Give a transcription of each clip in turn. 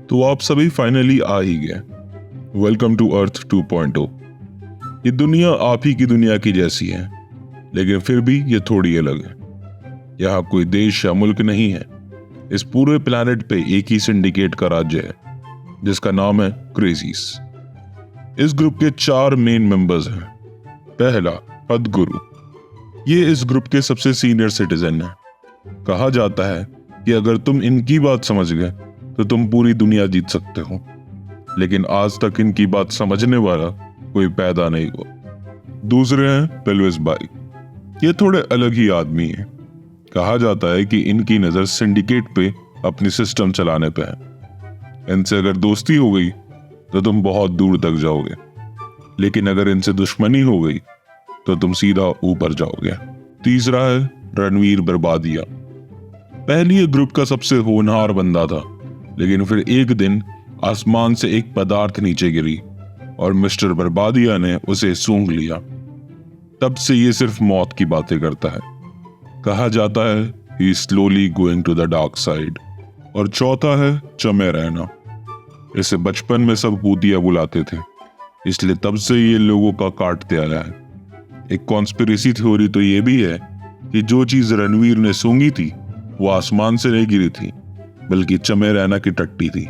तो आप सभी फाइनली आ ही गए। Welcome to Earth 2.0। ये दुनिया आप ही की दुनिया की जैसी है, लेकिन फिर भी ये थोड़ी अलग है। यहाँ कोई देश या मुल्क नहीं है। इस पूरे प्लेनेट पे एक ही सिंडिकेट का राज्य है, जिसका नाम है क्रेजीज। इस ग्रुप के 4 मेन मेंबर्स हैं। पहला, हदगुरु। ये इस ग्रुप के सबसे सीनियर सिटीजन है। कहा जाता है कि अगर तुम इनकी बात समझ गए तो तुम पूरी दुनिया जीत सकते हो, लेकिन आज तक इनकी बात समझने वाला कोई पैदा नहीं हुआ। दूसरे हैं पेल्विस भाई। ये थोड़े अलग ही आदमी हैं। कहा जाता है कि इनकी नजर सिंडिकेट पे अपनी सिस्टम चलाने पे है। इनसे अगर दोस्ती हो गई तो तुम बहुत दूर तक जाओगे, लेकिन अगर इनसे दुश्मनी हो गई तो तुम सीधा ऊपर जाओगे। तीसरा है रणवीर बर्बादिया। पहले ये ग्रुप का सबसे होनहार बंदा था, लेकिन फिर एक दिन आसमान से एक पदार्थ नीचे गिरी और मिस्टर बर्बादिया ने उसे सूंघ लिया। तब से ये सिर्फ मौत की बातें करता है। कहा जाता है he slowly going to the dark side. और चौथा है चमे रहना। इसे बचपन में सब भूतिया बुलाते थे, इसलिए तब से ये लोगों का काटते आया है। एक कॉन्स्पिरेसी थ्योरी तो ये भी है कि जो चीज रणवीर ने सूंघी थी वो आसमान से नहीं गिरी थी, बल्कि चमे रहना की टट्टी थी,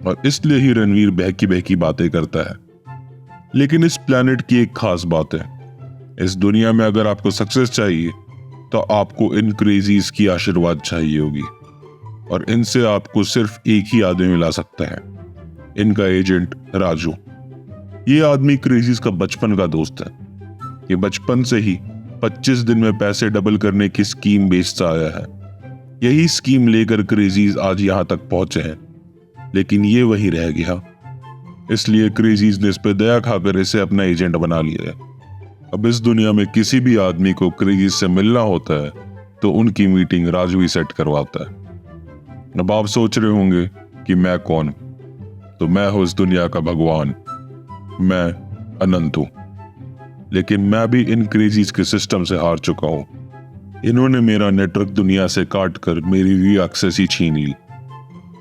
और इसलिए ही रणवीर बहकी बहकी बातें करता है। लेकिन इस प्लेनेट की एक खास बात है। इस दुनिया में अगर आपको सक्सेस चाहिए तो आपको इन क्रेजीज की आशीर्वाद चाहिए होगी, और इनसे आपको सिर्फ एक ही आदमी मिला सकता है, इनका एजेंट राजू। ये आदमी क्रेजीज का बचपन का दोस्त है। ये बचपन से ही 25 दिन में पैसे डबल करने की स्कीम बेचता आया है। यही स्कीम लेकर क्रेजीज आज यहां तक पहुंचे हैं, लेकिन ये वहीं रह गया। इसलिए क्रेजीज ने इस पे दया खाकर इसे अपना एजेंट बना लिया है। अब इस दुनिया में किसी भी आदमी को क्रेजीज से मिलना होता है तो उनकी मीटिंग राजू ही सेट करवाता है। अब आप सोच रहे होंगे कि मैं कौन हूं? तो मैं हूं इस दुनिया का भगवान। मैं अनंत हूं, लेकिन मैं भी इन क्रेजीज के सिस्टम से हार चुका हूं। इन्होंने मेरा नेटवर्क दुनिया से काट कर मेरी वी एक्सेस ही छीन ली।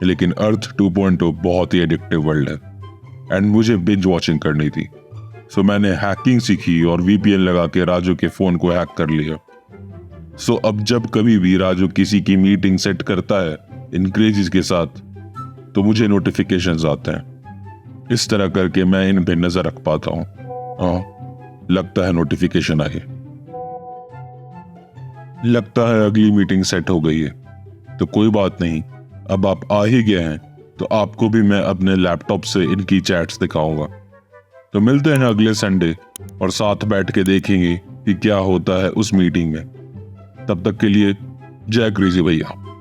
लेकिन अर्थ 2.0 बहुत ही एडिक्टिव वर्ल्ड है एंड मुझे बिंज वॉचिंग करनी थी, सो मैंने हैकिंग सीखी और वीपीएन लगा के राजू के फोन को हैक कर लिया। सो अब जब कभी भी राजू किसी की मीटिंग सेट करता है इन क्रेजीज के साथ, तो मुझे नोटिफिकेशंस आते हैं। इस तरह करके मैं इन पे नजर रख पाता हूँ। हाँ, लगता है नोटिफिकेशन आई। लगता है अगली मीटिंग सेट हो गई है। तो कोई बात नहीं, अब आप आ ही गए हैं तो आपको भी मैं अपने लैपटॉप से इनकी चैट्स दिखाऊंगा। तो मिलते हैं अगले संडे और साथ बैठ के देखेंगे कि क्या होता है उस मीटिंग में। तब तक के लिए जय क्रेजी भैया।